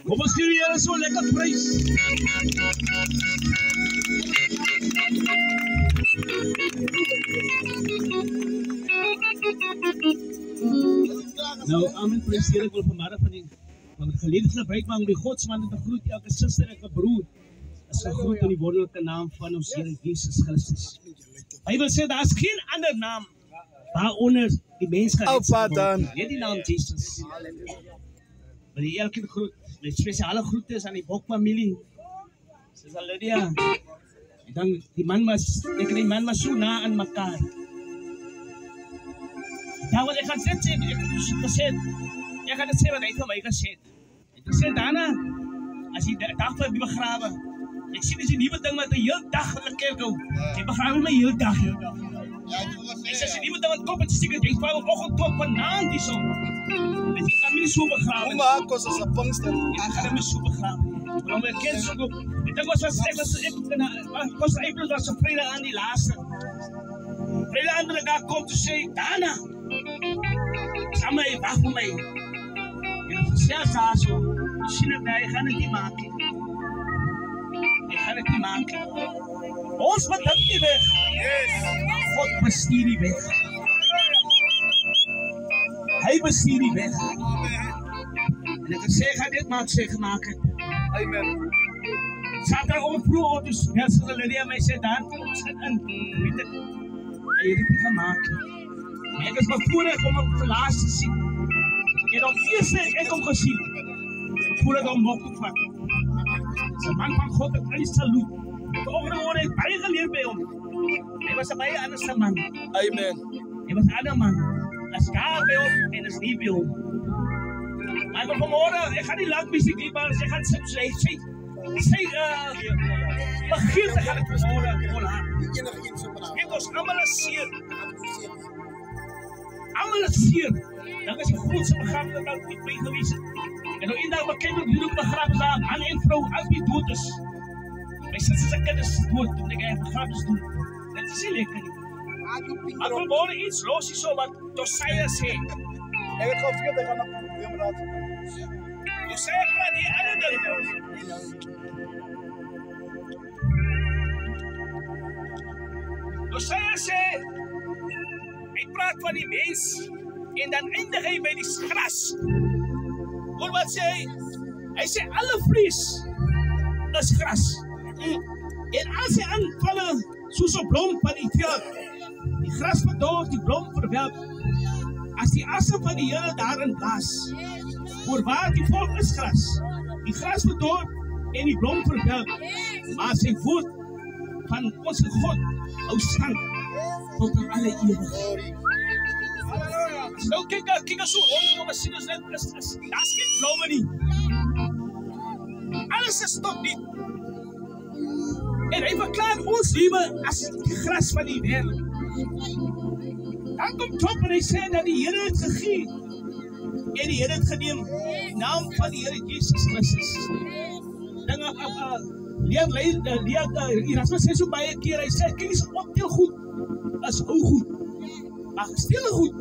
Kom ons gee die Here so lekker prys. Nou, amen, prys die Here. Ek wil vanmiddag van die geleentheid gebruik maak om die godsman te groet, elke suster en elke broer. Is gegroet in die wonderlike naam van ons Here Jesus Christus. Hy wil sê, daar is geen ander naam waaronder die mens gered sal word. Net die naam Jesus. Wil die elkeen groet, met spesiale groete aan die Bok-familie. Soos Lydia. En dan die man was so na aan mekaar. Nou wat ek gaan sê, ek gaan dit sê wat hy vir my gesê het. Hy het gesê, Dana, as jy dag vir die begrawe, ek sien as jy nieuwe ding wat die heel dag in die kerk hou, jy begrawe my heel dag. Ek sê, as jy nieuwe ding wat kop het, jy vraag op oggend tot vanavond die som. En jy gaan my nie so begrawe. Hoe maak ons as 'n Pinkster? Jy gaan my so begrawe. Waarom ek ken so goed. Ek was April was een vrijdag aan die laatste. Vrijdag aan de dag komt te zeggen, Dana, ga mij, wacht voor mij. En ik zeg daar zo, misschien dat ik ga het niet maken. Ik ga het niet maken. Ons bedankt die weg. God bestiert die weg. Hij bestiert die weg. En ik zeg, ga dit maar zeggen maken. Amen. Zaterdag om vroeg op, dus mensen zullen Lydia mij zeggen, Dan, zet in. Weet het, hij heeft het gemaakt. Maar ik is bevoorrecht om hem verlaat te zien. En op eerste ik hem gezien, voordat om mocht te vatten. Het is een man van God, ik is saluut. De volgende woorden heeft bijgeleerd bij hem. Hij was een bij andere man. Amen. Hij was een andere man. Hij is daar bij hem en is niet bij hem. Maar vanmorgen, ik ga niet lang muziek maar ik ga begin te gaan het vanmorgen voor haar. Het was allemaal een zeer. Allemaal een zeer. Dat is een grootste begrafenis dat ik mee geweest. En nog één dag bekend dat jullie ook begraven zijn, man en vrouw, als die dood is. Mijn zus en kinderen dood toen ik een begrafenis doe. Dat is heel lekker. Maar vanmorgen iets los is zo wat Josiah zei. Ik heb gewoon verkeerd, ik ga nog helemaal uit. Josiah praat die andere dingen. Josiah zei, hij praat van die mens en dan eindig hij bij die gras. Hoor wat zei hij? Hij zei, alle vlees is gras. En als hij aanvallen, zoals een blom van die veld, die gras verdooft, die blom verwelkt. Als die assen van die Here daarin blaas, voorwaar die volk is gras. Die gras verdooft en die blom verwelkt. Maar zijn voet van onze God hou stand tot aan alle eeuwigheid. Nou kijk zo rondom, we zien dat is geen bloemen niet. Alles is toch niet. En hij verklaart ons leven als het gras van die wereld. Dan komt Job en hij zei dat die Here het gegeven. En die Here het geneem in naam van die Here Jesus Christus. Dan Erasmus sê so baie keer, hy sê, kyk is optel goed, as hou goed, maar stil goed,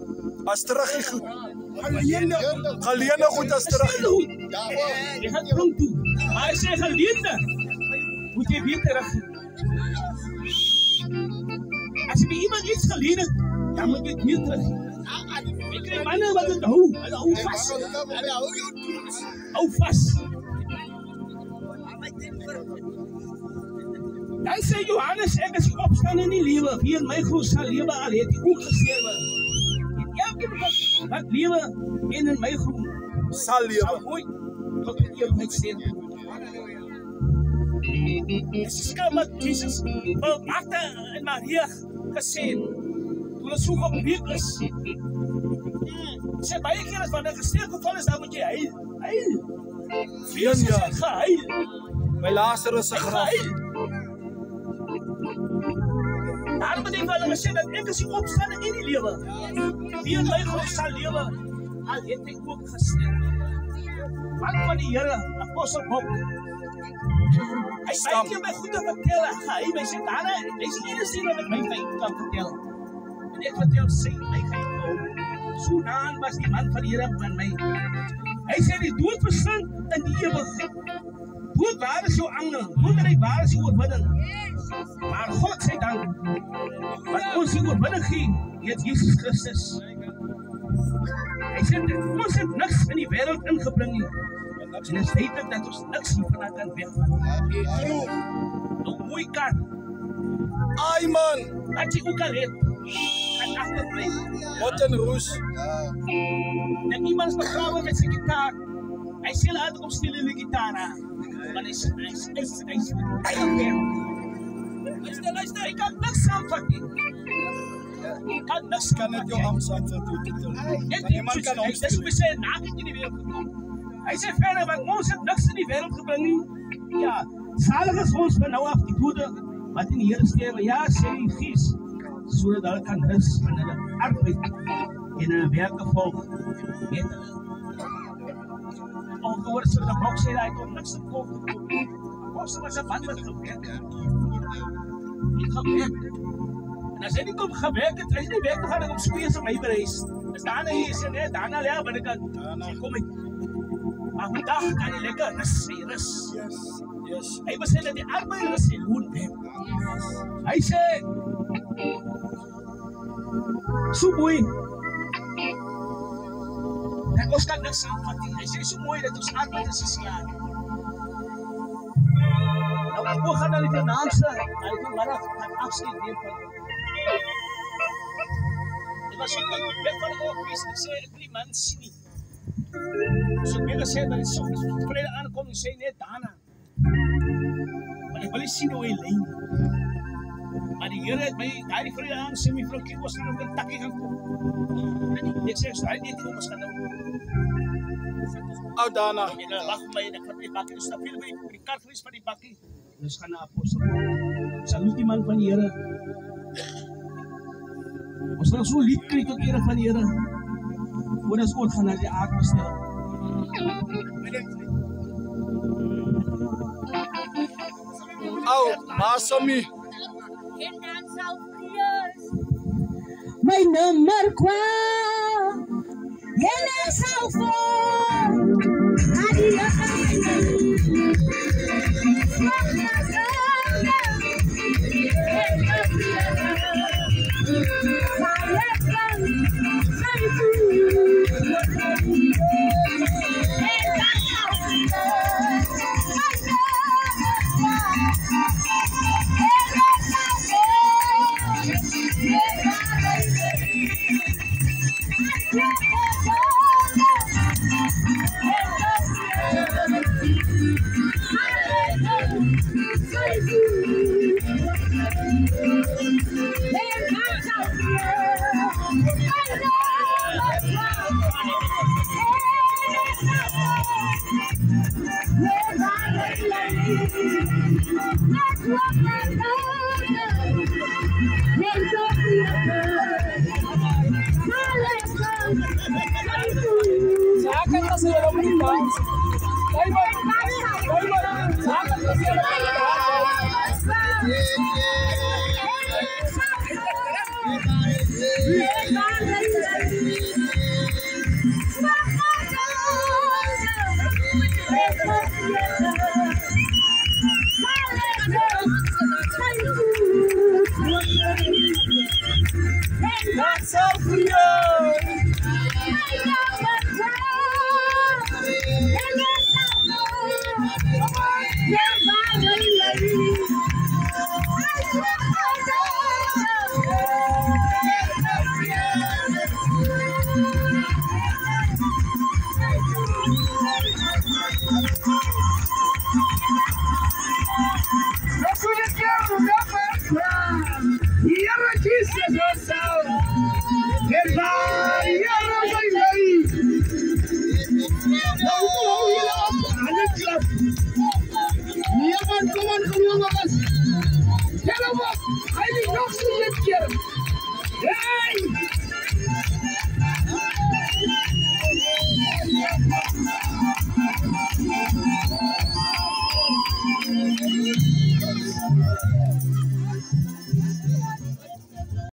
as terug goed, geleende goed as terug goed, jy gaan blom toe, maar hy sê geleende, moet jy weer terug. As jy by iemand iets geleend het, dan moet jy het weer terug. Ek krijg manne wat het hou vast, hou vast. Dan sê Johannes, ek is die opstaan in die lewe. Wie in my glo sal lewe al het hy ook gesterwe. En elkeen wat lewe en in my glo Sal lewe. ooit tot die ewigheid sterwe. Dit is skryf wat Jesus vir Martha en Maria gesê het, toe hulle so gebreek is. Sê baie keer as wanneer gesteek geval is, dan moet jy huil. Jesus het gehuil. By Lazarus se graf. Daarom het hy vir hulle gesê dat ek is die opstanding en die lewe. Wie in my glo sal lewe, al het hy ook gesterf. Man van die Here, Apostel Bob. Hy baie keer my goed te vertel, hy sê daarna, hy is die enigste wat ek my feit kan vertel. En ek vertel sy my feit ook. So naan was die man van die Here van my. Hy sê die dood verslind in die ewigheid. Dood, waar is jou angel? Dood, waar is jou oorwinning? Maar God sê dan, wat ons die oorwinning gee, het Jesus Christus. Hy sê, ons het niks in die wêreld ingebring nie. En het is feitlik dat ons niks hiervan kan wegvat. Nou mooi kan. Ai man, Wat jy ook al het, kan achterblijf. wat een roes. En iemand is begraven met zijn gitaar. Hij sê laat kom stil in die gitaar aan. Want hij is luister, hij kan niks samenvatten. Hij kan niks Kan net jou arm saamvat. Niemand kan Dat is opstel. hoe we sê, naak in die wereld gekomen. Hij zegt verder, want ons het niks in die wereld gebring nie. Ja, zalig is ons van nou af die dode, wat in die Here sterwe. Ja, sê die Gees, sodat hulle kan rus van hulle arbeid en hulle werke volg met hulle. Ongehoor so die bok sê, hy kon niks te koop. Apostel was 'n man wat gewerk het. Hy gewerk. En as hy nie kom gewerk het, hy is nie werk te gaan om skoeie se my bereis. Is daarna hier sê net, daarna lê binne kan. Sê kom ek. Maar vandag kan hy lekker rus, hy rus. Yes. Hy besê dat die arbeid rus en loon werk. Hy sê, so mooi. En ons kan niks aanvat nie. Hy sê so mooi dat ons arbeid is geslaag. Nou ek gaan na die vernaamste, en ek vanmiddag gaan afskeid neem van hom. Dit was ook weg van die oorkies, ek sê ek wil die man sien nie. So ek weer gesê dat die soms vrede aankom, en sê net daarna. Maar ek wil nie sien hoe hy lê nie. Maar die Here het my daai vrede aan sê my vrou kyk ons gaan op 'n takkie gaan kom. En ek sê hy net kom ons gaan nou. Ou Dana. En dan wag my en ek vat my bakkie, dus dan viel my die kar vries van die bakkie. Dus gaan na Apostel. Salut die man van die Here. Ons gaan so lied kry tot ere van die Here. Voor ons oor gaan na die aardbestel. Ou, Masami. My nummer kwam, hele sal voor,